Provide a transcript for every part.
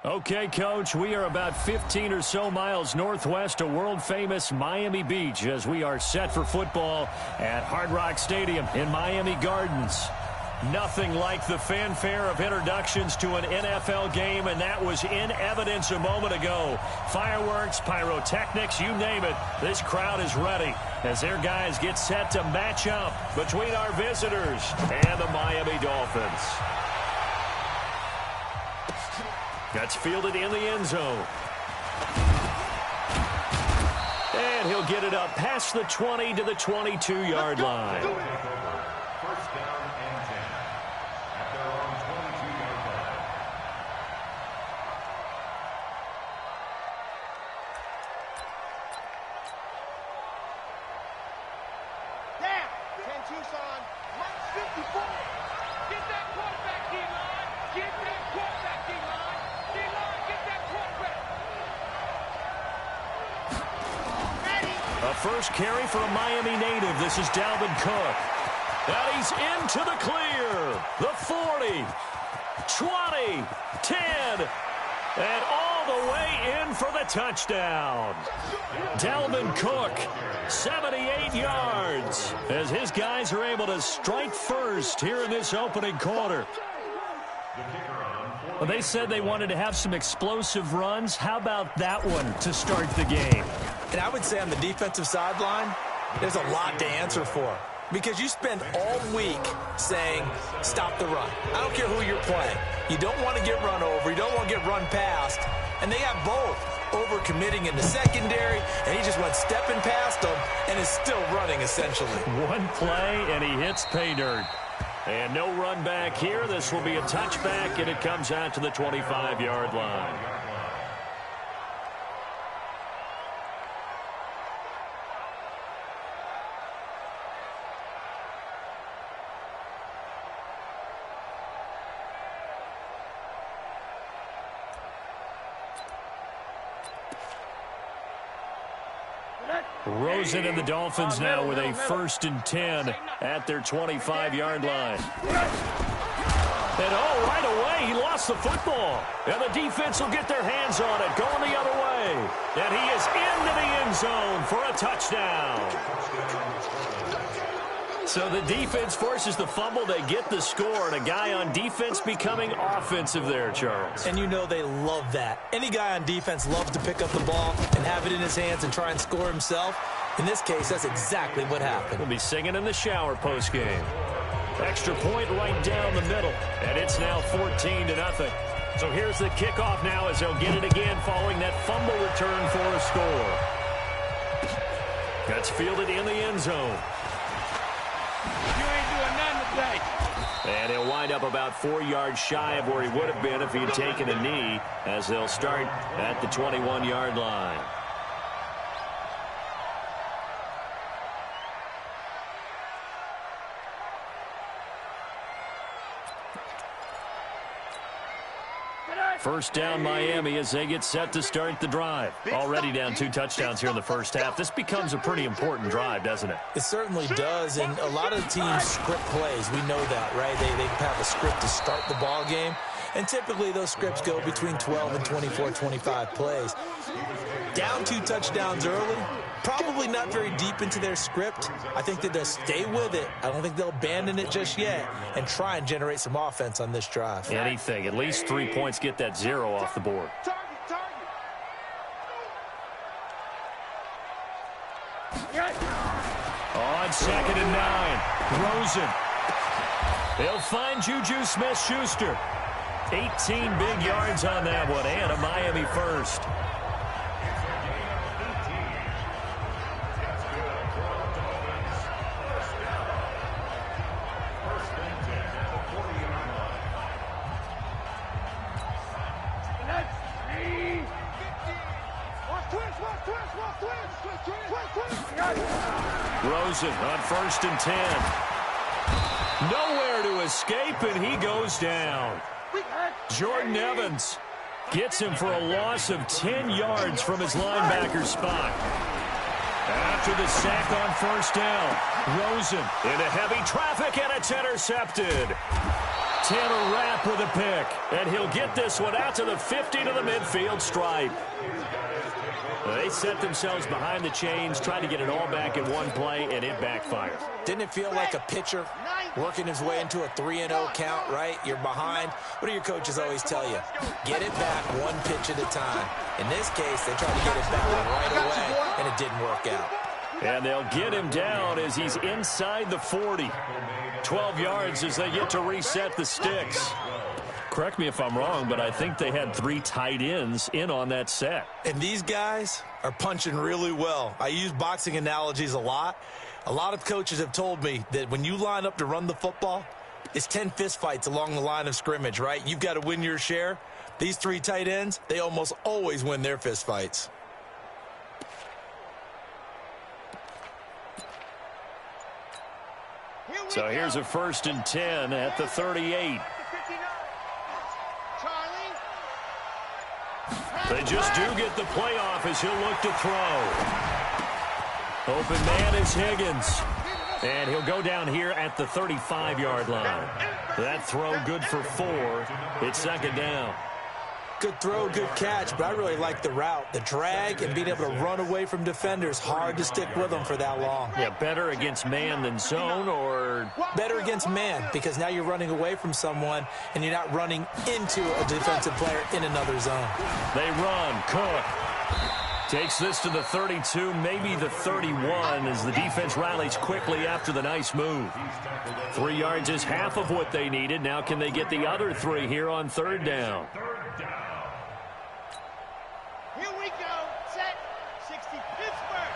Okay, Coach, we are about 15 or so miles northwest of world-famous Miami Beach as we are set for football at Hard Rock Stadium in Miami Gardens. Nothing like the fanfare of introductions to an NFL game, and that was in evidence a moment ago. Fireworks, pyrotechnics, you name it. This crowd is ready as their guys get set to match up between our visitors and the Miami Dolphins. That's fielded in the end zone. And he'll get it up past the 20 to the 22-yard line. First down and 10 at their own 22-yard line. Down. 10 Tucson. Mark 54. Get that quarterback, D-line. Get that quarterback, D-line. D-line, get that quarterback. Ready. A first carry for a Miami native. This is Dalvin Cook. And he's into the clear. The 40, 20, 10, and all the way in for the touchdown. Dalvin Cook, 78 yards, as his guys are able to strike first here in this opening quarter. Well, they said they wanted to have some explosive runs. How about that one to start the game? And I would say on the defensive sideline, there's a lot to answer for. Because you spend all week saying, stop the run. I don't care who you're playing. You don't want to get run over. You don't want to get run past. And they have both. Over-committing in the secondary, and he just went stepping past them and is still running, essentially. One play, and he hits pay dirt. And no run back here. This will be a touchback, and it comes out to the 25-yard line. Rosen and the Dolphins now with a 1st and 10 at their 25-yard line. And right away, he lost the football. And the defense will get their hands on it, going the other way. And he is into the end zone for a touchdown. So the defense forces the fumble. They get the score, and a guy on defense becoming offensive there, Charles. And you know they love that. Any guy on defense loves to pick up the ball and have it in his hands and try and score himself. In this case, that's exactly what happened. We'll be singing in the shower postgame. Extra point right down the middle, and it's now 14-0. So here's the kickoff now as they'll get it again following that fumble return for a score. That's fielded in the end zone. You ain't doing nothing today. And he'll wind up about 4 yards shy of where he would have been if he had taken a knee, as they'll start at the 21-yard line. First down Miami as they get set to start the drive. Already down 2 touchdowns here in the first half. This becomes a pretty important drive, doesn't it? It certainly does, and a lot of the teams script plays. We know that, right? They have a script to start the ball game, and typically those scripts go between 12 and 24, 25 plays. Down 2 touchdowns early, probably not very deep into their script. I think that they'll stay with it. I don't think they'll abandon it just yet and try and generate some offense on this drive. Anything. At least 3 points, get that 0 off the board. On 2nd and 9, Rosen. They'll find Juju Smith-Schuster. 18 big yards on that one, and a Miami first. Rosen on 1st and 10. Nowhere to escape, and he goes down. Jordan Evans gets him for a loss of 10 yards from his linebacker spot. After the sack on 1st down, Rosen into heavy traffic, and it's intercepted. Taylor Rapp with a pick. And he'll get this one out to the 50 to the midfield stripe. They set themselves behind the chains, trying to get it all back in one play, and it backfired. Didn't it feel like a pitcher working his way into a 3-0 count, right? You're behind. What do your coaches always tell you? Get it back one pitch at a time. In this case, they tried to get it back right away, and it didn't work out. And they'll get him down as he's inside the 40. 12 yards as they get to reset the sticks. Correct me if I'm wrong, but I think they had 3 tight ends in on that set. And these guys are punching really well. I use boxing analogies a lot. A lot of coaches have told me that when you line up to run the football, it's 10 fistfights along the line of scrimmage, right? You've got to win your share. These 3 tight ends, they almost always win their fistfights. So here's a 1st and 10 at the 38. They just do get the playoff as he'll look to throw. Open man is Higgins. And he'll go down here at the 35-yard line. That throw good for 4. It's 2nd down. Good throw, good catch, but I really like the route. The drag and being able to run away from defenders, hard to stick with them for that long. Yeah, better against man than zone, or? Better against man, because now you're running away from someone and you're not running into a defensive player in another zone. They run. Cook takes this to the 32, maybe the 31, as the defense rallies quickly after the nice move. 3 yards is half of what they needed. Now can they get the other 3 here on 3rd down? Here we go. Set. 60 Pittsburgh.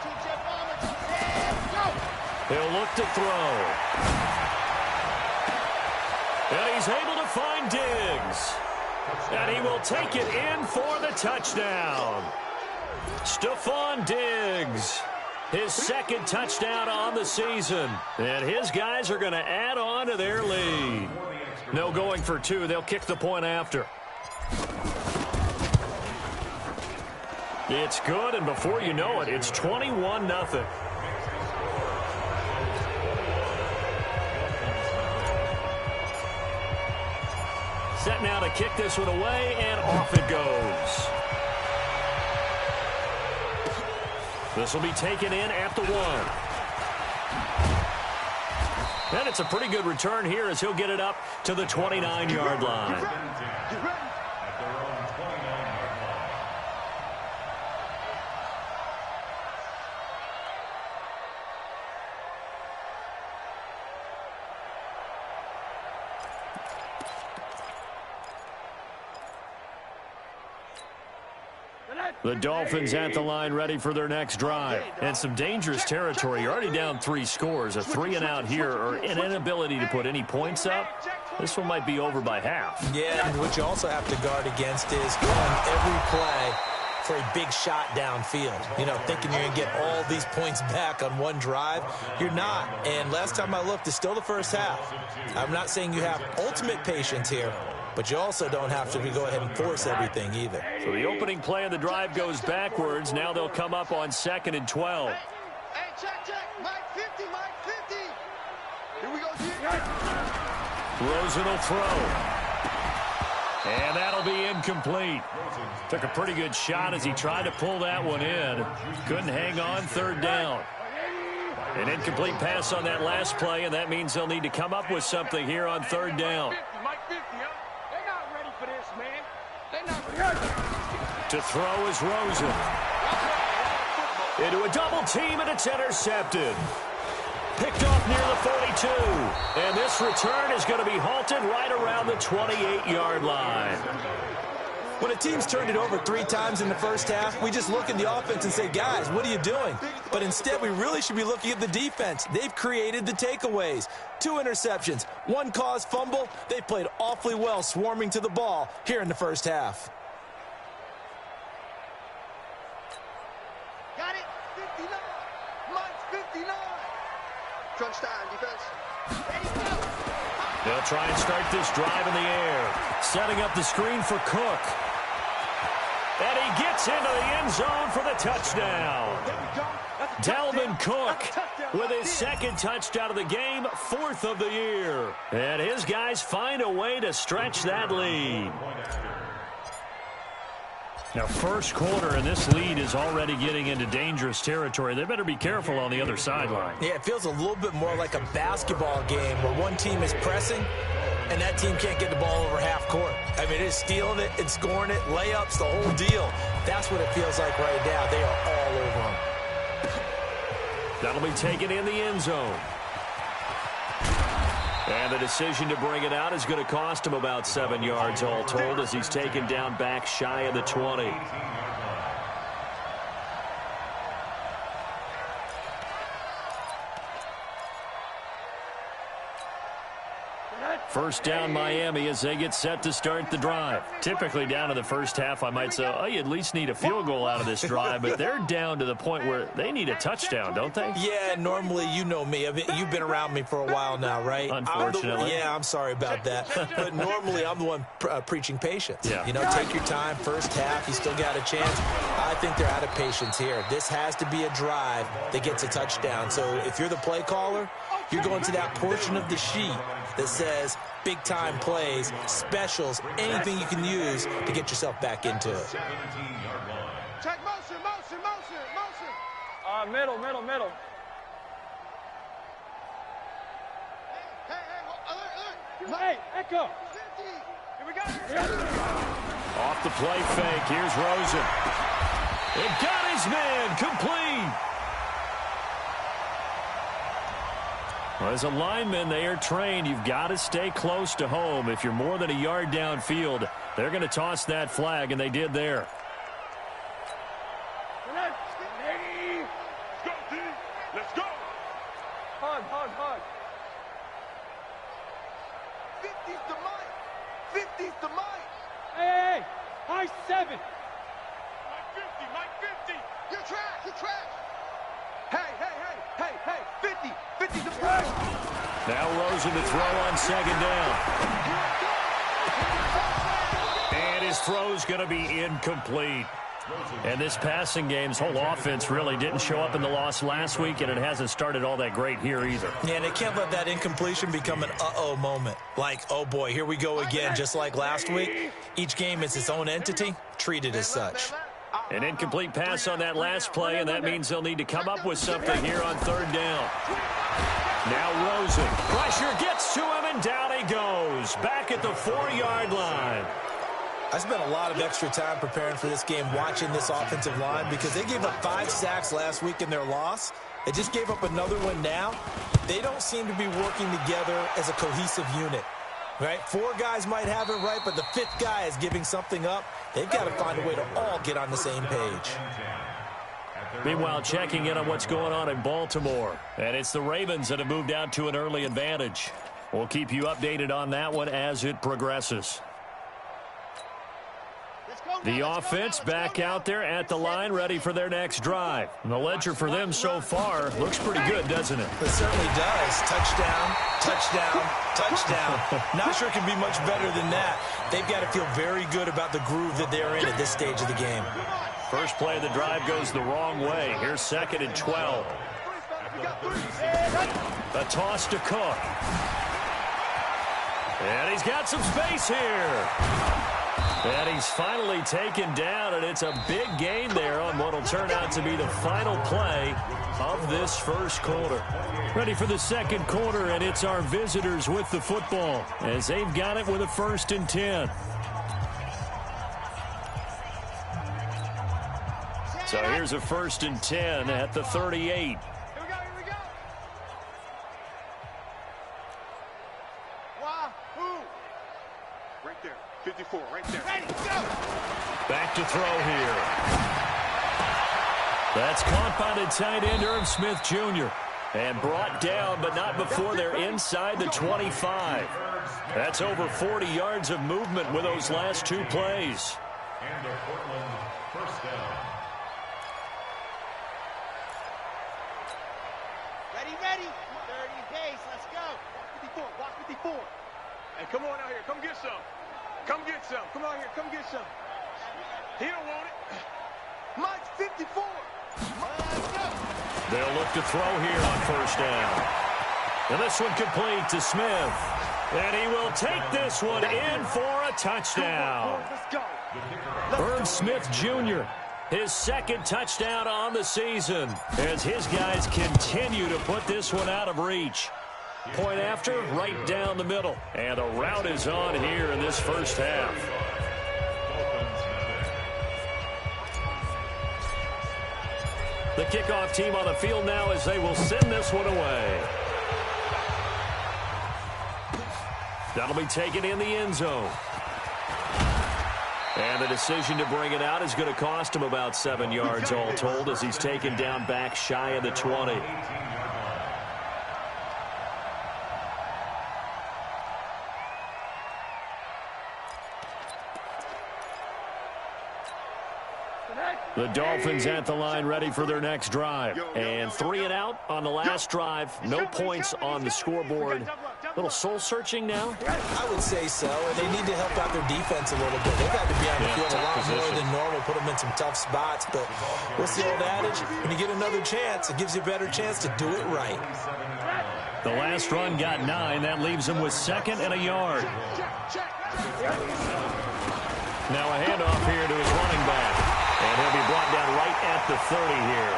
22 Jet Bombers. And go. He'll look to throw. And he's able to find Diggs. And he will take it in for the touchdown. Stephon Diggs, his 2nd touchdown on the season. And his guys are going to add on to their lead. No going for 2. They'll kick the point after. It's good, and before you know it, it's 21-0. Set now to kick this one away, and off it goes. This will be taken in at the 1. And it's a pretty good return here as he'll get it up to the 29-yard line. The Dolphins at the line ready for their next drive. And some dangerous territory. You're already down 3 scores. A 3-and-out here, or an inability to put any points up. This one might be over by half. Yeah, and what you also have to guard against is going every play for a big shot downfield. You know, thinking you're going to get all these points back on one drive. You're not. And last time I looked, it's still the first half. I'm not saying you have ultimate patience here, but you also don't have to go ahead and force everything either. So the opening play of the drive goes backwards. Now they'll come up on 2nd and 12. Hey, check. Mike 50, Mike 50. Here we go, G. Rosen will throw. And that'll be incomplete. Took a pretty good shot as he tried to pull that one in. Couldn't hang on. 3rd down. An incomplete pass on that last play, and that means they'll need to come up with something here on 3rd down. To throw is Rosen. Into a double team, and it's intercepted. Picked off near the 42. And this return is going to be halted right around the 28-yard line. When a team's turned it over 3 times in the first half, we just look at the offense and say, guys, what are you doing? But instead, we really should be looking at the defense. They've created the takeaways. 2 interceptions, 1 caused fumble. They played awfully well swarming to the ball here in the first half. Got it. 59. Mike's 59. Crunch time, defense. Ready, go. They'll try and start this drive in the air. Setting up the screen for Cook. And he gets into the end zone for the touchdown. Dalvin Cook with his second touchdown of the game, 4th of the year. And his guys find a way to stretch that lead. Now, first quarter, and this lead is already getting into dangerous territory. They better be careful on the other sideline. Yeah, it feels a little bit more like a basketball game where one team is pressing and that team can't get the ball over half court. I mean, it's stealing it, it's scoring it, layups, the whole deal. That's what it feels like right now. They are all over them. That'll be taken in the end zone. And the decision to bring it out is going to cost him about 7 yards all told as he's taken down back shy of the 20. First down Miami as they get set to start the drive. Typically down to the first half, I might say, oh, you at least need a field goal out of this drive, but they're down to the point where they need a touchdown, don't they? Yeah, normally, you know me. I mean, you've been around me for a while now, right? Unfortunately. I'm sorry about that. But normally, I'm the one preaching patience. Yeah. You know, take your time, first half, you still got a chance. I think they're out of patience here. This has to be a drive that gets a touchdown. So if you're the play caller, you're going to that portion of the sheet that says big-time plays, specials, anything you can use to get yourself back into it. Check motion. Middle. Hey, Hey, Echo. 50. Here we go. Off the play fake, here's Rosen. It got his man, complete. Well, as a lineman, they are trained. You've got to stay close to home. If you're more than a yard downfield, they're going to toss that flag, and they did there. Let's go. Hug. 50's the mic. 50's the mic. Hey, high 7. Mike 50. You're trash. Hey. 50's the mic. Now Rosen to throw on second down. And his throw's going to be incomplete. And this passing game's whole offense really didn't show up in the loss last week, and it hasn't started all that great here either. Yeah, and they can't let that incompletion become an uh-oh moment. Like, oh boy, here we go again, just like last week. Each game is its own entity, treated as such. An incomplete pass on that last play, and that means they'll need to come up with something here on third down. Now Rosen. Pressure gets to him, and down he goes. Back at the 4-yard line. I spent a lot of extra time preparing for this game watching this offensive line because they gave up 5 sacks last week in their loss. They just gave up another one now. They don't seem to be working together as a cohesive unit. Right? 4 guys might have it right, but the 5th guy is giving something up. They've got to find a way to all get on the same page. Meanwhile, checking in on what's going on in Baltimore. And it's the Ravens that have moved out to an early advantage. We'll keep you updated on that one as it progresses. The offense back out there at the line, ready for their next drive. And the ledger for them so far looks pretty good, doesn't it? It certainly does. Touchdown. Not sure it can be much better than that. They've got to feel very good about the groove that they're in at this stage of the game. First play of the drive goes the wrong way. Here's 2nd and 12. A toss to Cook. And he's got some space here. And he's finally taken down, and it's a big gain there on what will turn out to be the final play of this first quarter. Ready for the second quarter, and it's our visitors with the football as they've got it with a 1st and 10. So here's a 1st and 10 at the 38. Here we go. Wahoo! Right there. 54, right there. Ready, go! Back to throw here. That's caught by the tight end, Irv Smith Jr. And brought down, but not before they're inside the 25. That's over 40 yards of movement with those last 2 plays. And a Portland first down. Ready. 30 pace, let's go. Walk 54. Hey, come on out here. Come get some. Come on here. Come get some. He don't want it. Mike's 54. They'll look to throw here on first down. And this one complete to Smith. And he will take this one in for a touchdown. Irv Smith Jr., his second touchdown on the season, as his guys continue to put this one out of reach. Point after, right down the middle. And the route is on here in this first half. The kickoff team on the field now as they will send this one away. That'll be taken in the end zone. And the decision to bring it out is going to cost him about 7 yards all told as he's taken down back shy of the 20. The Dolphins at the line ready for their next drive. And 3 and out on the last drive. No points on the scoreboard. A little soul-searching now? I would say so, and they need to help out their defense a little bit. They've had to be on the field a lot more than normal, put them in some tough spots. But what's the old adage? When you get another chance, it gives you a better chance to do it right. The last run got 9. That leaves him with 2nd and a yard. Now a handoff here to his running back. And he'll be brought down right at the 30 here.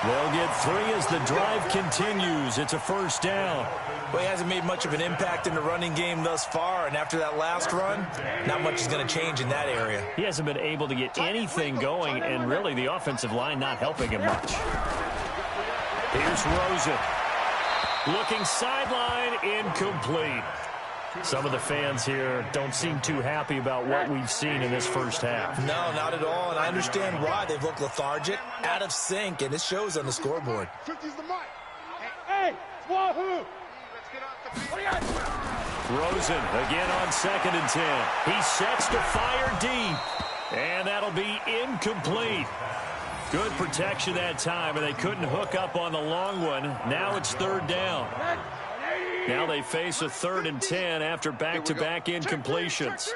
They'll get 3 as the drive continues. It's a first down. Well, he hasn't made much of an impact in the running game thus far, and after that last run, not much is going to change in that area. He hasn't been able to get anything going, and really the offensive line not helping him much. Here's Rosen. Looking sideline, incomplete. Some of the fans here don't seem too happy about what we've seen in this first half. No, not at all, and I understand why. They've looked lethargic, out of sync, and it shows on the scoreboard. 50's the mark. Hey, wahoo! Rosen again on 2nd and 10. He sets to fire deep, and that'll be incomplete. Good protection that time, and they couldn't hook up on the long one. Now it's 3rd down. Now they face a 3rd and 10 after back-to-back incompletions.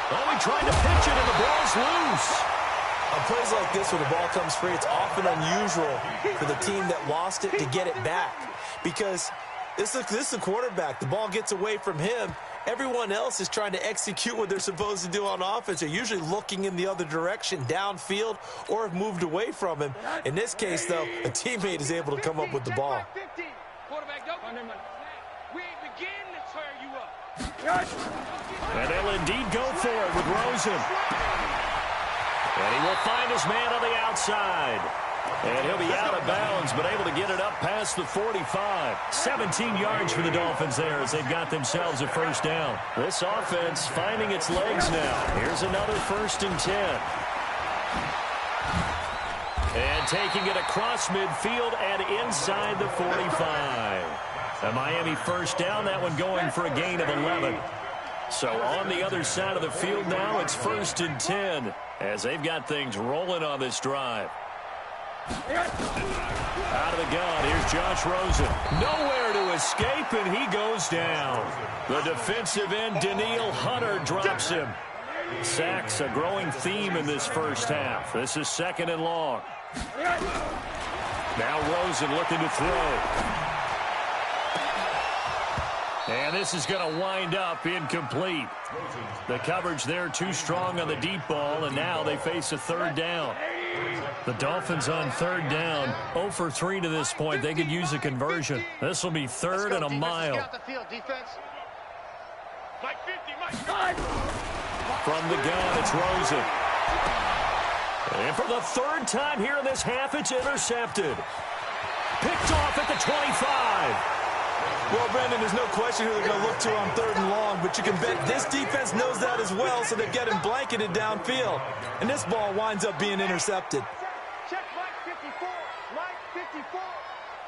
Oh, he tried to pitch it, and the ball's loose. On plays like this, when the ball comes free, it's often unusual for the team that lost it to get it back. Because this is a quarterback. The ball gets away from him. Everyone else is trying to execute what they're supposed to do on offense. They're usually looking in the other direction, downfield, or have moved away from him. In this case, though, a teammate is able to come up with the ball. Quarterback, don't we ain't begin to tear you up. And they'll indeed go for it with Rosen. And he will find his man on the outside. And he'll be out of bounds, but able to get it up past the 45. 17 yards for the Dolphins there as they've got themselves a first down. This offense finding its legs now. Here's another 1st and 10. And taking it across midfield and inside the 45. A Miami first down, that one going for a gain of 11. So on the other side of the field now, it's 1st and 10 as they've got things rolling on this drive. Out of the gun, here's Josh Rosen. Nowhere to escape, and he goes down. The defensive end, Daniil Hunter, drops him. Sacks, a growing theme in this first half. This is 2nd and long. Now Rosen looking to throw. And this is going to wind up incomplete. The coverage there too strong on the deep ball, and now they face a 3rd down. The Dolphins on 3rd down, 0 for 3 to this point. They could use a conversion. This will be 3rd and a mile. From the gun, it's Rosen. And for the 3rd time here in this half, it's intercepted. Picked off at the 25. Well, Brendan, there's no question who they're going to look to on 3rd and long, but you can bet this defense knows that as well, so they've got him blanketed downfield. And this ball winds up being intercepted. Check Mike 54. Mike 54.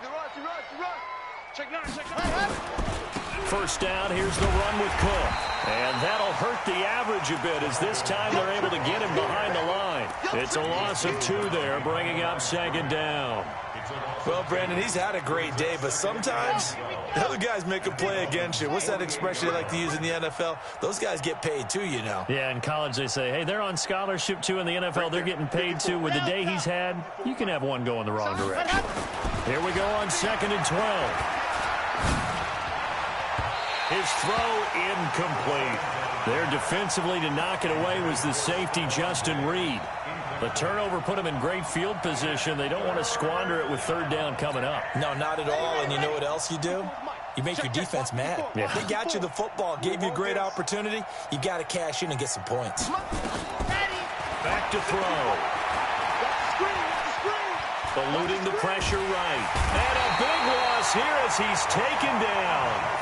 The run. Check 9. First down, here's the run with Cook. And that'll hurt the average a bit as this time they're able to get him behind the line. It's a loss of 2 there, bringing up 2nd down. Well, Brandon, he's had a great day, but sometimes the other guys make a play against you. What's that expression they like to use in the NFL? Those guys get paid too, you know. Yeah, in college they say, hey, they're on scholarship too. In the NFL, they're getting paid too. With the day he's had, you can have one go in the wrong direction. Here we go on 2nd and 12. His throw incomplete. There defensively to knock it away was the safety, Justin Reed. The turnover put him in great field position. They don't want to squander it with 3rd down coming up. No, not at all. And you know what else you do? You make your defense mad. Yeah. They got you the football, gave you a great opportunity. You got to cash in and get some points. Back to throw. Eluding the pressure right. And a big loss here as he's taken down.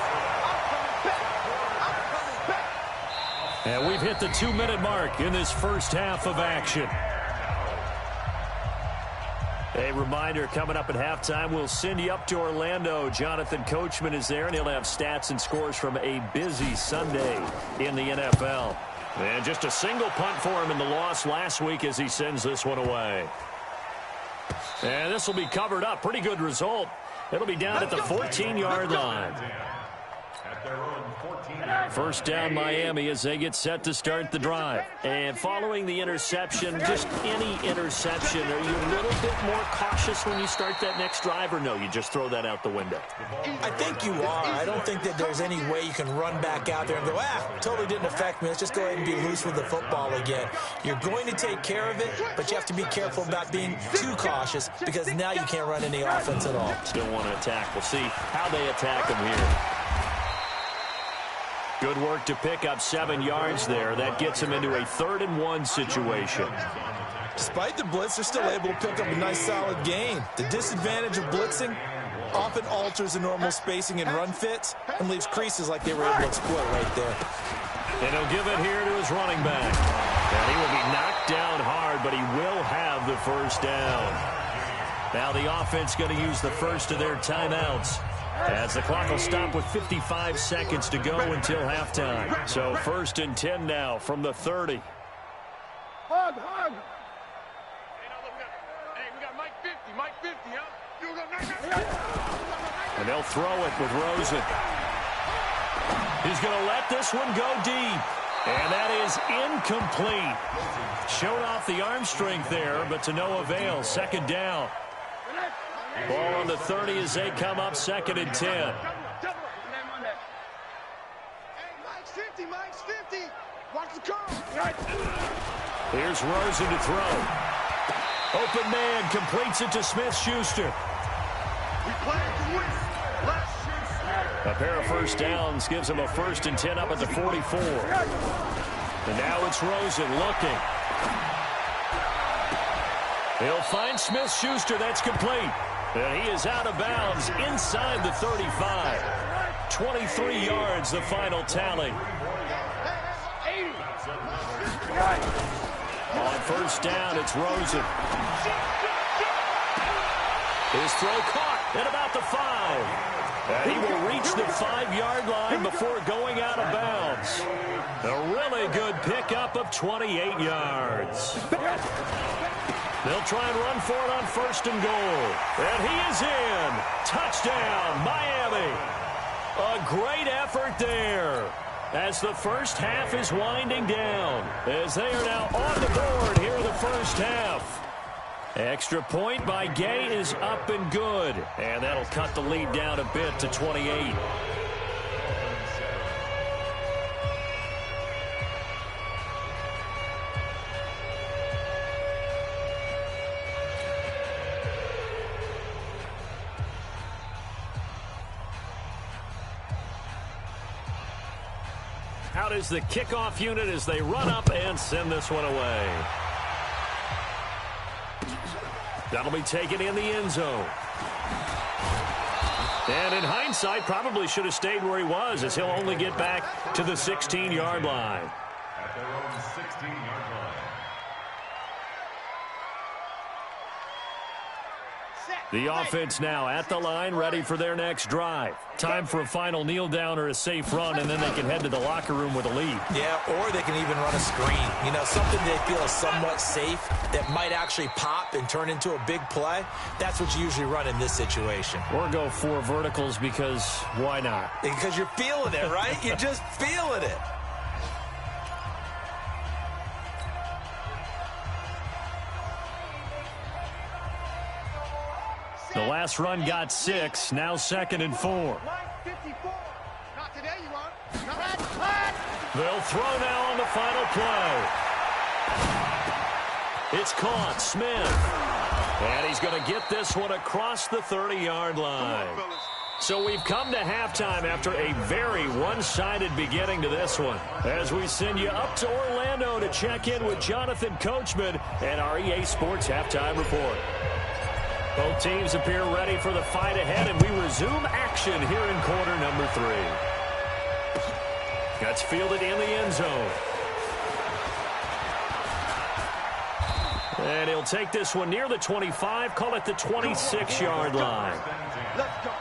And we've hit the 2-minute mark in this first half of action. A reminder, coming up at halftime, we'll send you up to Orlando. Jonathan Coachman is there, and he'll have stats and scores from a busy Sunday in the NFL. And just a single punt for him in the loss last week as he sends this one away. And this will be covered up. Pretty good result. It'll be down at the 14-yard line. First down Miami as they get set to start the drive. And following the interception, just any interception, are you a little bit more cautious when you start that next drive, or no, you just throw that out the window? I think you are. I don't think that there's any way you can run back out there and go, totally didn't affect me. Let's just go ahead and be loose with the football again. You're going to take care of it, but you have to be careful about being too cautious because now you can't run any offense at all. Still want to attack. We'll see how they attack him here. Good work to pick up 7 yards there. That gets him into a 3rd and 1 situation. Despite the blitz, they're still able to pick up a nice solid gain. The disadvantage of blitzing often alters the normal spacing and run fits and leaves creases like they were able to exploit right there. And he'll give it here to his running back. And he will be knocked down hard, but he will have the first down. Now the offense going to use the first of their timeouts, as the clock will stop with 55 seconds to go until halftime. So 1st and 10 now from the 30. Hug. Hey, we got Mike 50, huh? And they'll throw it with Rosen. He's going to let this one go deep. And that is incomplete. Showed off the arm strength there, but to no avail. 2nd down. Ball on the 30 as they come up 2nd and 10. Hey, Mike's 50. Watch the curve. Here's Rosen to throw. Open man completes it to Smith-Schuster. We play to win. A pair of first downs gives him a 1st and 10 up at the 44. And now it's Rosen looking. He'll find Smith-Schuster. That's complete. And he is out of bounds inside the 35. 23 yards, the final tally. On first down, it's Rosen. His throw caught at about the 5. And he will reach the 5-yard line before going out of bounds. A really good pickup of 28 yards. They'll try and run for it on 1st and goal. And he is in. Touchdown, Miami. A great effort there as the first half is winding down, as they are now on the board here in the first half. Extra point by Gay is up and good. And that'll cut the lead down a bit to 28. Out is the kickoff unit as they run up and send this one away. That'll be taken in the end zone. And in hindsight, probably should have stayed where he was, as he'll only get back to the 16-yard line. At their own 16-yard line. Set. The offense now at the line, ready for their next drive. Time for a final kneel down or a safe run, and then they can head to the locker room with a lead. Yeah, or they can even run a screen. You know, something they feel is somewhat safe that might actually pop and turn into a big play. That's what you usually run in this situation. Or go 4 verticals because why not? Because you're feeling it, right? You're just feeling it. The last run got 6, now 2nd and 4. Line 54. Not today, you won't. Not. They'll throw now on the final play. It's caught, Smith. And he's going to get this one across the 30-yard line. So we've come to halftime after a very one-sided beginning to this one. As we send you up to Orlando to check in with Jonathan Coachman and our EA Sports Halftime Report. Both teams appear ready for the fight ahead, and we resume action here in quarter number 3. Gets fielded in the end zone. And he'll take this one near the 25, call it the 26-yard line. Let's go.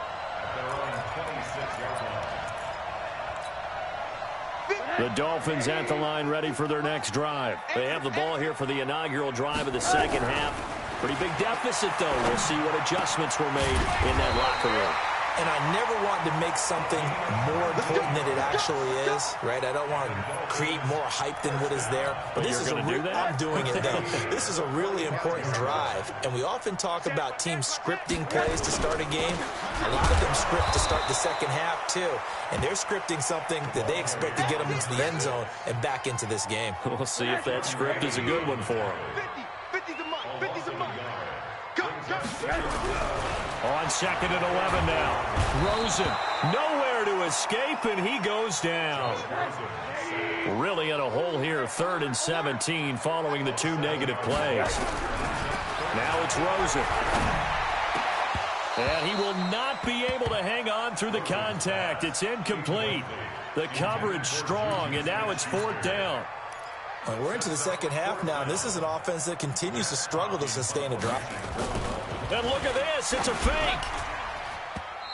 The Dolphins at the line ready for their next drive. They have the ball here for the inaugural drive of the second half. Pretty big deficit, though. We'll see what adjustments were made in that locker room. And I never want to make something more important than it actually is, right? I don't want to create more hype than what is there. But this is I'm doing it, though. This is a really important drive. And we often talk about teams scripting plays to start a game. A lot of them script to start the second half, too. And they're scripting something that they expect to get them into the end zone and back into this game. We'll see if that script is a good one for them. 50's a month. 50's a month. Go. On 2nd and 11 now. Rosen, nowhere to escape, and he goes down. Really in a hole here, 3rd and 17, following the 2 negative plays. Now it's Rosen. And he will not be able to hang on through the contact. It's incomplete. The coverage strong, and now it's 4th down. We're into the second half now. This is an offense that continues to struggle to sustain a drive. And look at this. It's a fake.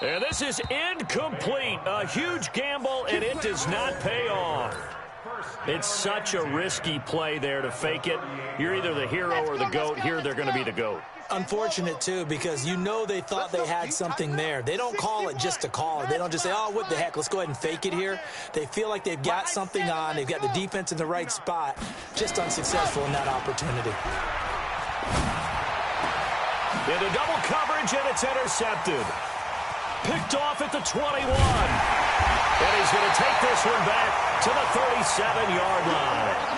And this is incomplete. A huge gamble, and it does not pay off. It's such a risky play there to fake it. You're either the hero or the GOAT. Here, they're going to be the GOAT. Unfortunate, too, because you know they thought they had something there. They don't call it just to call it. They don't just say, oh, what the heck, let's go ahead and fake it here. They feel like they've got something on. They've got the defense in the right spot. Just unsuccessful in that opportunity. Into double coverage, and it's intercepted. Picked off at the 21. And he's going to take this one back to the 37-yard line.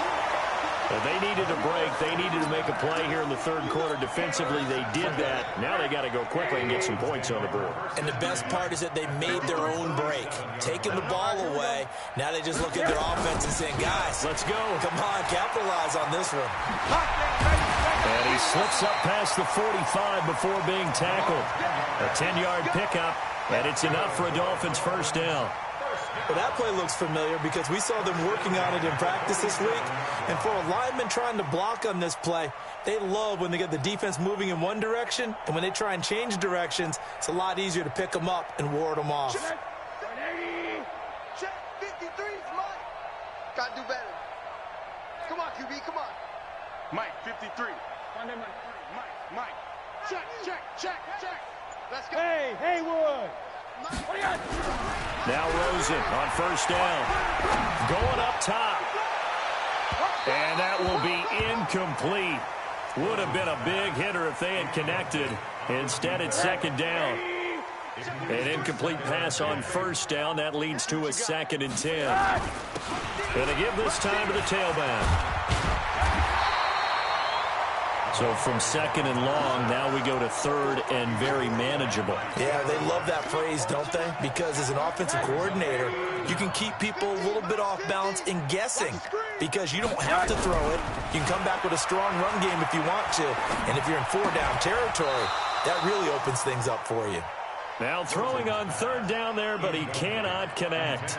And they needed a break. They needed to make a play here in the 3rd quarter. Defensively, they did that. Now they got to go quickly and get some points on the board. And the best part is that they made their own break. Taking the ball away. Now they just look at their offense and saying, guys, let's go. Come on, capitalize on this one. And he slips up past the 45 before being tackled. A 10-yard pickup, and it's enough for a Dolphins first down. Well, that play looks familiar because we saw them working on it in practice this week. And for a lineman trying to block on this play, they love when they get the defense moving in one direction. And when they try and change directions, it's a lot easier to pick them up and ward them off. Check. 53's Mike. Got to do better. Come on, QB, come on. Mike, 53. Mike. Check. Let's go. Hey, Haywood. Now Rosen on first down. Going up top. And that will be incomplete. Would have been a big hitter if they had connected. Instead, it's 2nd down. An incomplete pass on first down. That leads to a 2nd and 10. Going to give this time to the tailback. So from 2nd and long, now we go to 3rd and very manageable. Yeah, they love that phrase, don't they? Because as an offensive coordinator, you can keep people a little bit off balance and guessing because you don't have to throw it. You can come back with a strong run game if you want to. And if you're in 4-down territory, that really opens things up for you. Now throwing on 3rd down there, but he cannot connect.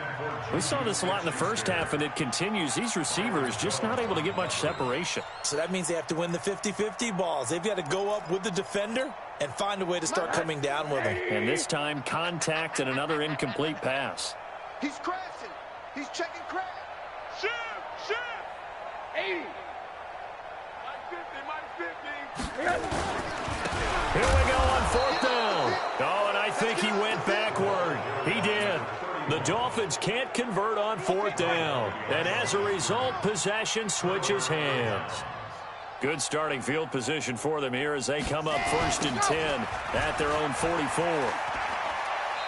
We saw this a lot in the first half, and it continues. These receivers just not able to get much separation. So that means they have to win the 50-50 balls. They've got to go up with the defender and find a way to start coming down with them. And this time, contact and another incomplete pass. He's crashing. He's checking crash. Shoot! 80. Here we go on fourth down. Oh, and I think he went backward. He did. The Dolphins can't convert on fourth down. And as a result, possession switches hands. Good starting field position for them here as they come up 1st and 10 at their own 44.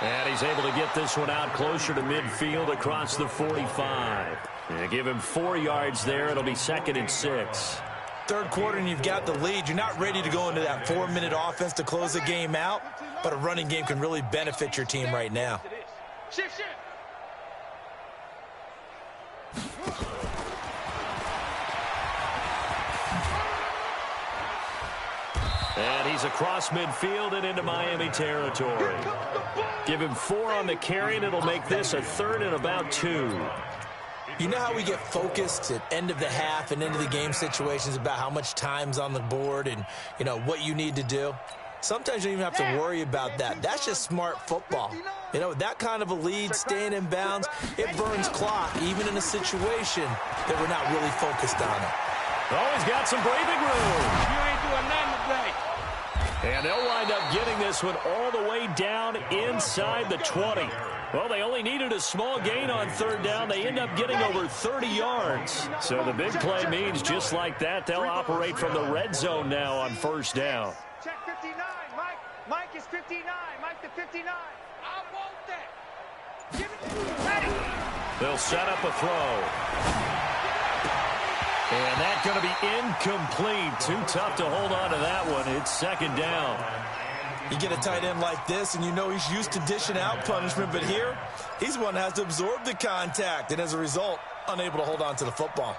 And he's able to get this one out closer to midfield across the 45. And give him 4 yards there. It'll be 2nd and 6. Third quarter and you've got the lead. You're not ready to go into that 4-minute offense to close the game out, but a running game can really benefit your team right now. And he's across midfield and into Miami territory. Give him 4 on the carry, and it'll make this a 3rd and about 2. You know how we get focused at end of the half and into the game situations about how much time's on the board and, you know, what you need to do? Sometimes you don't even have to worry about that. That's just smart football. You know, with that kind of a lead, staying in bounds, it burns clock, even in a situation that we're not really focused on it. Oh, he's got some breathing room. You ain't doing nothing today. And they'll wind up getting this one all the way down inside the 20. Well, they only needed a small gain on 3rd down. They end up getting over 30 yards. So the big play means just like that, they'll operate from the red zone now on 1st down. Check 59, Mike. Mike is 59. Mike to 59. I want that. Give it. Ready. They'll set up a throw. And that's going to be incomplete. Too tough to hold on to that one. It's 2nd down. You get a tight end like this, and you know he's used to dishing out punishment, but here, he's one that has to absorb the contact, and as a result, unable to hold on to the football.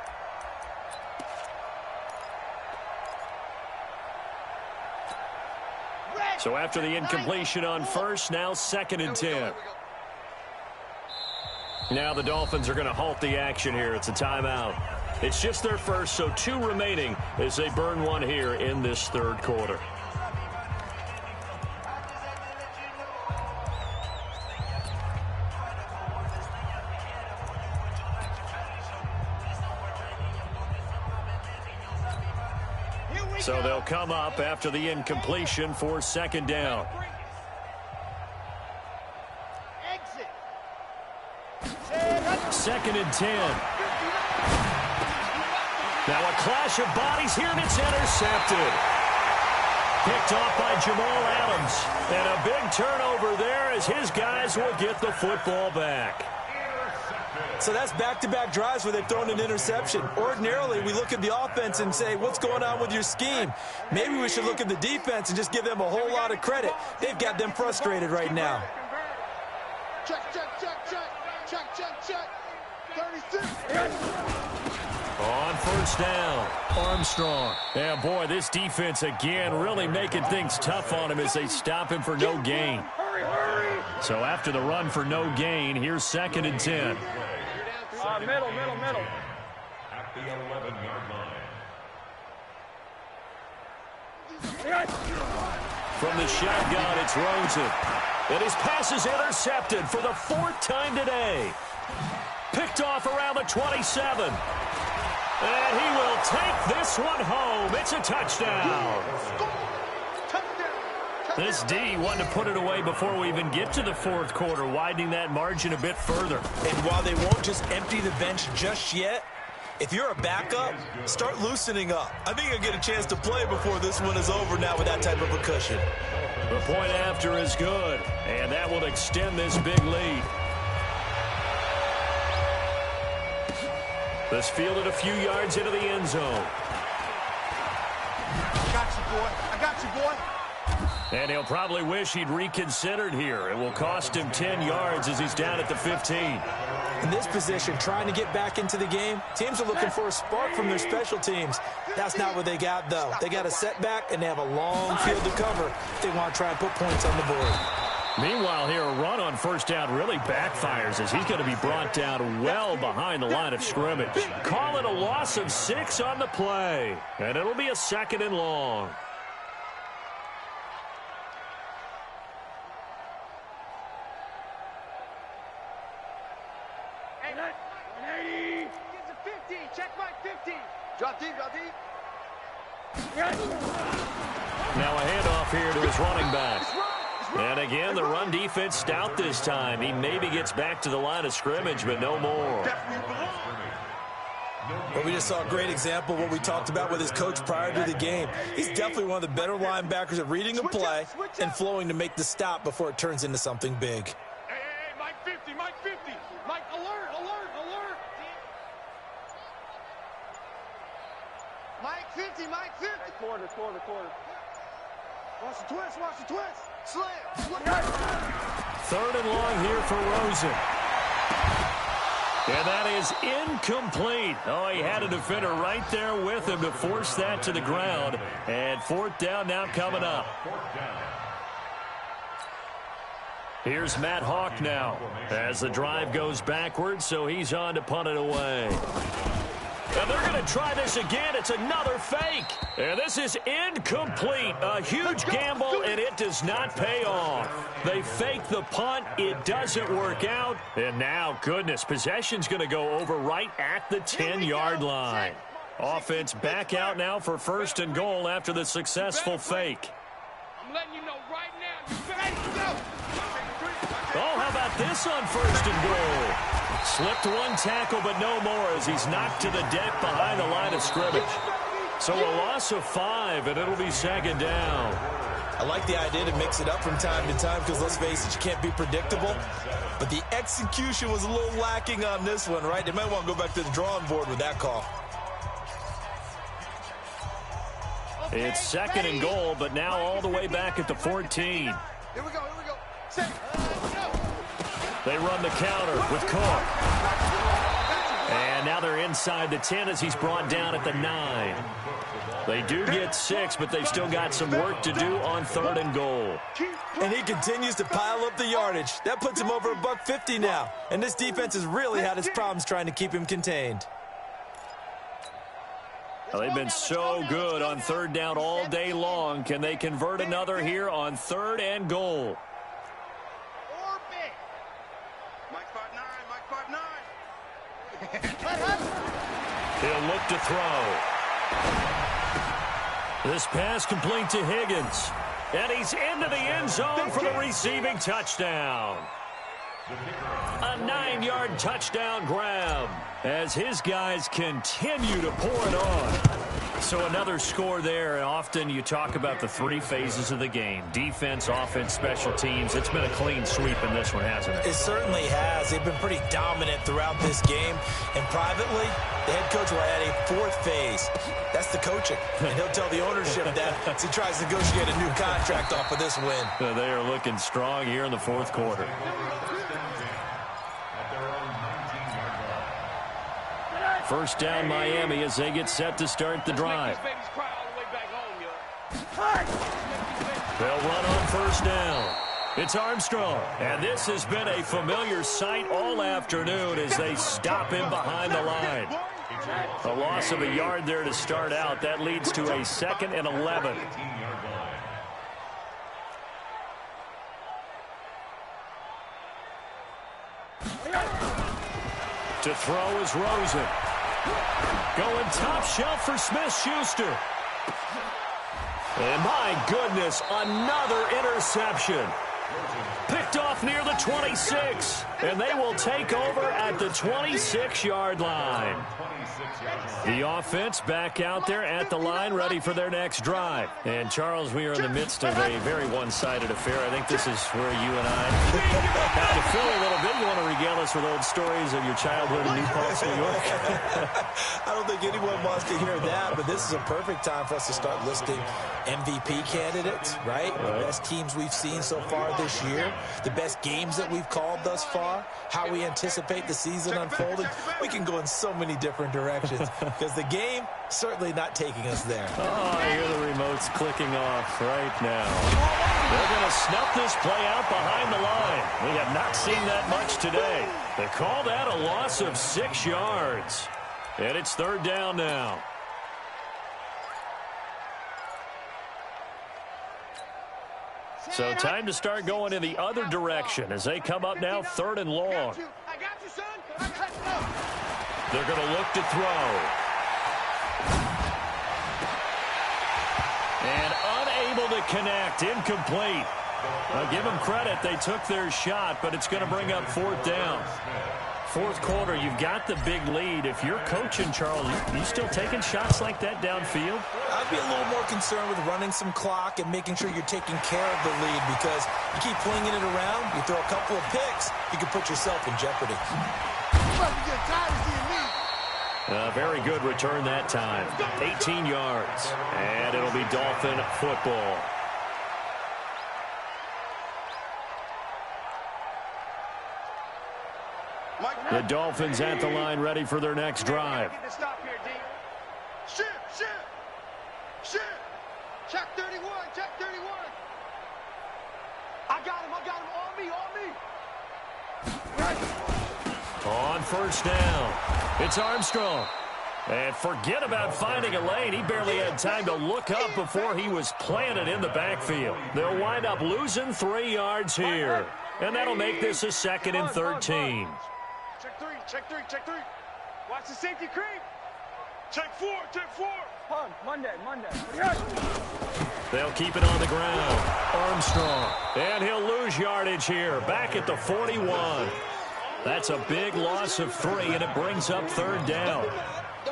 So after the incompletion on 1st, now 2nd and 10. Now the Dolphins are going to halt the action here. It's a timeout. It's just their first, so 2 remaining as they burn one here in this 3rd quarter. So they'll come up after the incompletion for 2nd down. Exit. 2nd and 10. Now a clash of bodies here, and it's intercepted. Picked off by Jamal Adams. And a big turnover there as his guys will get the football back. So that's back-to-back drives where they've thrown an interception. Ordinarily, we look at the offense and say, what's going on with your scheme? Maybe we should look at the defense and just give them a whole lot of credit. They've got them frustrated right now. Check, check, check, check. Check, check, check. 36. On 1st down, Armstrong. Yeah, boy, this defense again really making things tough on him as they stop him for no gain. Hurry, hurry. So after the run for no gain, here's 2nd and 10. Middle. At the 11-yard line. From the shotgun, it's Rosen. And his pass is intercepted for the 4th time today. Picked off around the 27. And he will take this one home. It's a touchdown. This D wanted to put it away before we even get to the 4th quarter, widening that margin a bit further. And while they won't just empty the bench just yet, if you're a backup, start loosening up. I think you'll get a chance to play before this one is over now with that type of a cushion. The point after is good, and that will extend this big lead. This fielded a few yards into the end zone. I got you, boy. I got you, boy. And he'll probably wish he'd reconsidered here. It will cost him 10 yards as he's down at the 15. In this position, trying to get back into the game, teams are looking for a spark from their special teams. That's not what they got, though. They got a setback, and they have a long field to cover if they want to try and put points on the board. Meanwhile, here, a run on 1st down really backfires as he's going to be brought down well behind the line of scrimmage. Call it a loss of 6 on the play, and it'll be a 2nd and long. 80. Get to 50. Check my 50. Drop deep, drop deep. Now a handoff here to his running back. And again, the run defense stout this time. He maybe gets back to the line of scrimmage, but no more. Well, we just saw a great example of what we talked about with his coach prior to the game. He's definitely one of the better linebackers at reading a play and flowing to make the stop before it turns into something big. Hey, Mike 50, Mike 50. Mike, alert, alert, alert. Mike 50, Mike 50. Quarter. Watch the twist, watch the twist. Slam. Third and long here for Rosen. And that is incomplete. Oh, he had a defender right there with him to force that to the ground. And fourth down now coming up. Here's Matt Hawk now as the drive goes backwards, so he's on to punt it away. And they're going to try this again. It's another fake. And this is incomplete. A huge gamble, and it does not pay off. They fake the punt. It doesn't work out. And now, goodness, possession's going to go over right at the 10-yard line. Offense back out now for first and goal after the successful fake. I'm letting you know right now. You better go. Oh, how about this on first and goal? Slipped one tackle, but no more as he's knocked to the deck behind the line of scrimmage. So a loss of 5, and it'll be second down. I like the idea to mix it up from time to time because, let's face it, you can't be predictable. But the execution was a little lacking on this one, right? They might want to go back to the drawing board with that call. It's second and goal, but now all the way back at the 14. Here we go. Set. They run the counter with Cook. And now they're inside the 10 as he's brought down at the 9. They do get 6, but they've still got some work to do on third and goal. And he continues to pile up the yardage. That puts him over $150 now. And this defense has really had its problems trying to keep him contained. Well, they've been so good on third down all day long. Can they convert another here on third and goal? He'll look to throw. This pass complete to Higgins. And he's into the end zone for the receiving touchdown. A 9-yard touchdown grab as his guys continue to pour it on. So another score there, and often you talk about the 3 phases of the game. Defense, offense, special teams. It's been a clean sweep in this one, hasn't it? It certainly has. They've been pretty dominant throughout this game. And privately, the head coach will add a 4th phase. That's the coaching. And he'll tell the ownership that as he tries to negotiate a new contract off of this win. They are looking strong here in the fourth quarter. First down Miami as they get set to start the drive. They'll run on first down. It's Armstrong. And this has been a familiar sight all afternoon as they stop him behind the line. A loss of a yard there to start out. That leads to a 2nd and 11. To throw is Rosen. Going top shelf for Smith-Schuster. And my goodness, another interception. Picked off near the 26. And they will take over at the 26-yard line. The offense back out there at the line, ready for their next drive. And, Charles, we are in the midst of a very one-sided affair. I think this is where you and I have to fill a little bit. You want to regale us with old stories of your childhood in New Paltz, New York? I don't think anyone wants to hear that, but this is a perfect time for us to start listing MVP candidates, right? The best teams we've seen so far this year, the best games that we've called thus far, how we anticipate the season unfolding. We can go in so many different directions because the game certainly not taking us there. Oh, I hear the remotes clicking off right now. They're going to snuff this play out behind the line. We have not seen that much today. They call that a loss of 6 yards. And it's third down now. So time to start going in the other direction as they come up now 3rd and long. I got you, son. They're going to look to throw. And unable to connect. Incomplete. I'll give them credit. They took their shot, but it's going to bring up fourth down. Fourth quarter, you've got the big lead. If you're coaching, Charles, you still taking shots like that downfield? I'd be a little more concerned with running some clock and making sure you're taking care of the lead, because you keep flinging it around, you throw a couple of picks, you can put yourself in jeopardy. Very good return that time. 18 yards. And it'll be Dolphin football. The Dolphins at the line, ready for their next drive. Shoot. Check 31. I got him. On me. On first down, it's Armstrong. And forget about finding a lane. He barely had time to look up before he was planted in the backfield. They'll wind up losing 3 yards here. And that'll make this a 2nd and 13. Check three. Watch the safety creep. Check four. Monday. They'll keep it on the ground. Armstrong. And he'll lose yardage here. Back at the 41. That's a big loss of 3, and it brings up 3rd down.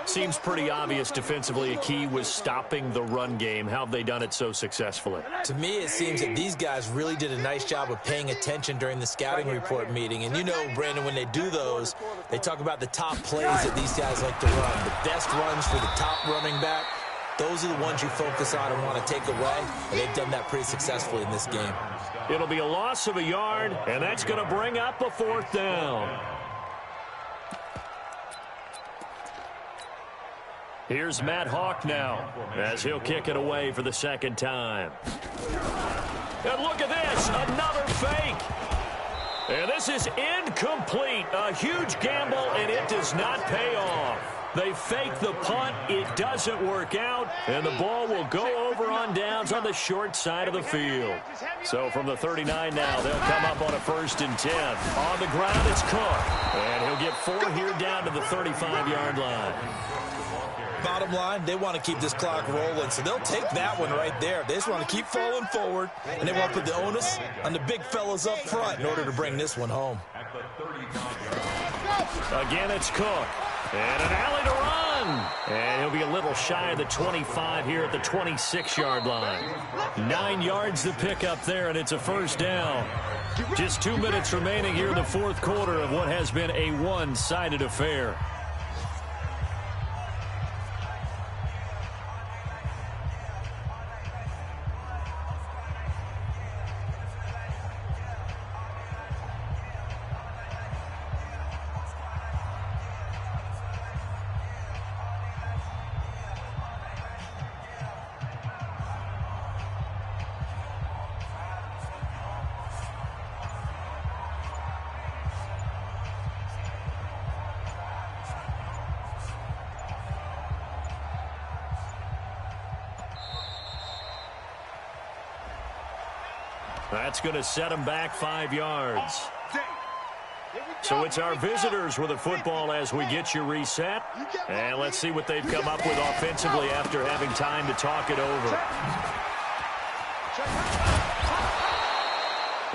Seems pretty obvious defensively a key was stopping the run game. How have they done it so successfully? To me, it seems that these guys really did a nice job of paying attention during the scouting report meeting. And you know, Brandon, when they do those, they talk about the top plays that these guys like to run. The best runs for the top running back, those are the ones you focus on and want to take away. And they've done that pretty successfully in this game. It'll be a loss of a yard, and that's going to bring up a 4th down. Here's Matt Hawk now as he'll kick it away for the 2nd time. And look at this, another fake. And this is incomplete. A huge gamble, and it does not pay off. They fake the punt. It doesn't work out, and the ball will go over on downs on the short side of the field. So from the 39 now, they'll come up on a 1st and 10. On the ground, it's Cook. And he'll get 4 here down to the 35-yard line. Bottom line, they want to keep this clock rolling, so they'll take that one right there. They just want to keep falling forward, and they want to put the onus on the big fellas up front in order to bring this one home. Again, it's Cook. And an alley to run. And he'll be a little shy of the 25 here at the 26-yard line. 9 yards to pick up there, and it's a 1st down. Just 2 minutes remaining here in the 4th quarter of what has been a one-sided affair. That's going to set them back 5 yards. So it's our visitors with the football as we get you reset. And let's see what they've come up with offensively after having time to talk it over.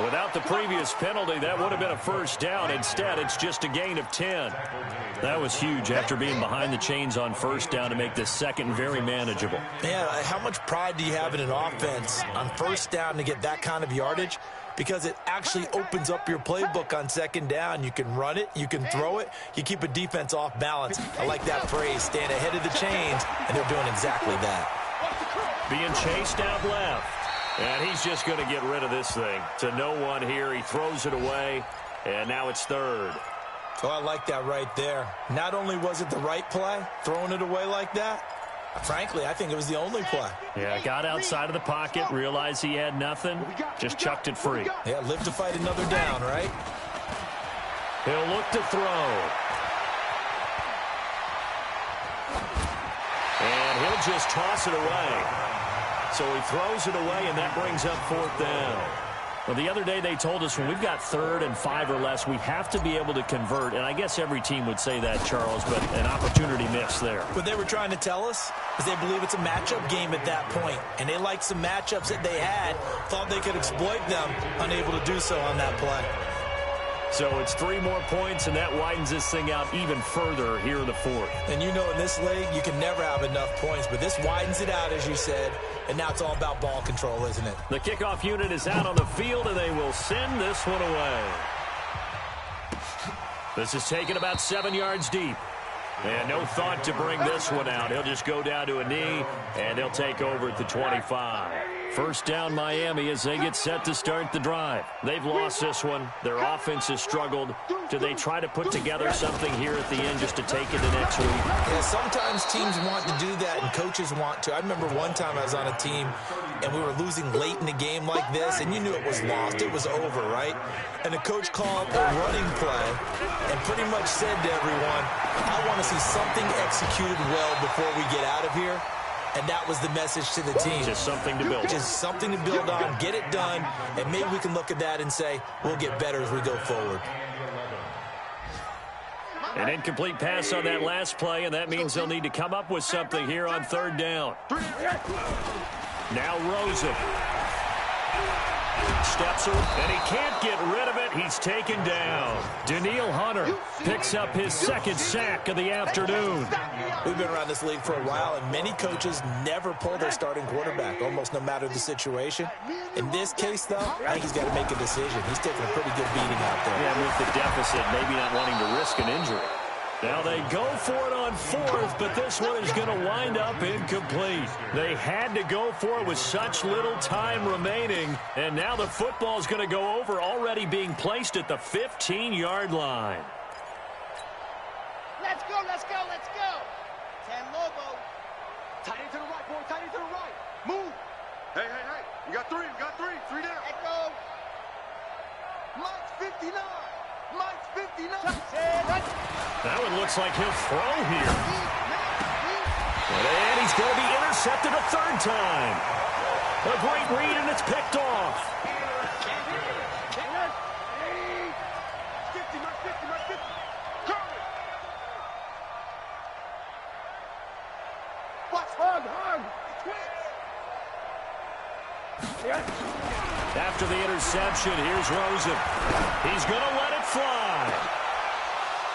Without the previous penalty, that would have been a 1st down. Instead, it's just a gain of 10. That was huge after being behind the chains on 1st down to make this 2nd very manageable. Man, how much pride do you have in an offense on 1st down to get that kind of yardage? Because it actually opens up your playbook on 2nd down. You can run it, you can throw it, you keep a defense off balance. I like that phrase, stand ahead of the chains, and they're doing exactly that. Being chased out left. And he's just going to get rid of this thing. To no one here. He throws it away, and now it's 3rd. Oh, I like that right there. Not only was it the right play, throwing it away like that, frankly, I think it was the only play. Yeah, got outside of the pocket, realized he had nothing, just chucked it free. Yeah, live to fight another down, right? He'll look to throw. And he'll just toss it away. So he throws it away, and that brings up 4th down. Well, the other day they told us when we've got 3rd and 5 or less, we have to be able to convert. And I guess every team would say that, Charles, but an opportunity missed there. What they were trying to tell us is they believe it's a matchup game at that point. And they liked some matchups that they had, thought they could exploit them, unable to do so on that play. So it's 3 more points, and that widens this thing out even further here in the 4th. And you know in this league, you can never have enough points, but this widens it out, as you said, and now it's all about ball control, isn't it? The kickoff unit is out on the field, and they will send this one away. This is taken about 7 yards deep. And no thought to bring this one out. He'll just go down to a knee, and they'll take over at the 25. First down Miami as they get set to start the drive. They've lost this one. Their offense has struggled. Do they try to put together something here at the end just to take it to next week? Yeah, sometimes teams want to do that and coaches want to. I remember one time I was on a team and we were losing late in the game like this, and you knew it was lost. It was over, right? And the coach called a running play and pretty much said to everyone, I want to see something executed well before we get out of here. And that was the message to the team. Just something to build. Just something to build on, get it done, and maybe we can look at that and say, we'll get better as we go forward. An incomplete pass on that last play, and that means they'll need to come up with something here on 3rd down. Now Rosen. Steps and he can't get rid of it. He's taken down. Daniil Hunter picks up his 2nd sack of the afternoon. We've been around this league for a while, and many coaches never pull their starting quarterback, almost no matter the situation. In this case, though, I think he's got to make a decision. He's taking a pretty good beating out there. Yeah, with the deficit, maybe not wanting to risk an injury. Now they go for it on 4th, but this one is going to wind up incomplete. They had to go for it with such little time remaining, and now the football is going to go over, already being placed at the 15-yard line. Let's go, let's go, let's go. 10 Lobo. Tight end to the right, boy, tight end to the right. Move. Hey, hey, hey. We got 3, we got 3. 3 down. Echo. Mike's 59. Mike's 59. That one looks like he'll throw here. And he's going to be intercepted a 3rd time. A great read, and it's picked off. After the interception, here's Rosen. He's going to let it fly.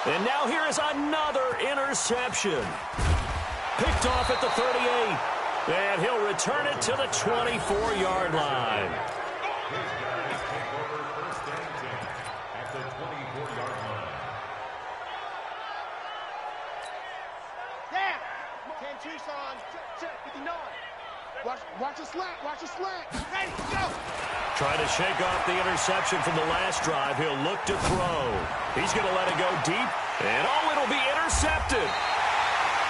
And now here is another interception. Picked off at the 38. And he'll return it to the 24-yard line. Down. 10 Tucson. Check, 59. Watch the slant, watch the slant. Ready, go. Trying to shake off the interception from the last drive. He'll look to throw. He's going to let it go deep. And it'll be intercepted.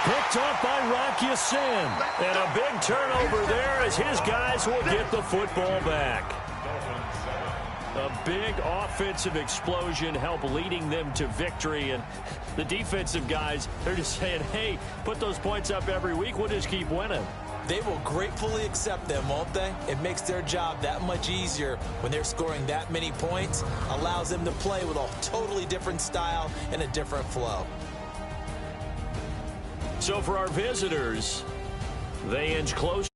Picked off by Rock Ya-Sin. And a big turnover there as his guys will get the football back. A big offensive explosion helped leading them to victory. And the defensive guys, they're just saying, hey, put those points up every week. We'll just keep winning. They will gratefully accept them, won't they? It makes their job that much easier when they're scoring that many points. Allows them to play with a totally different style and a different flow. So for our visitors, they inch close.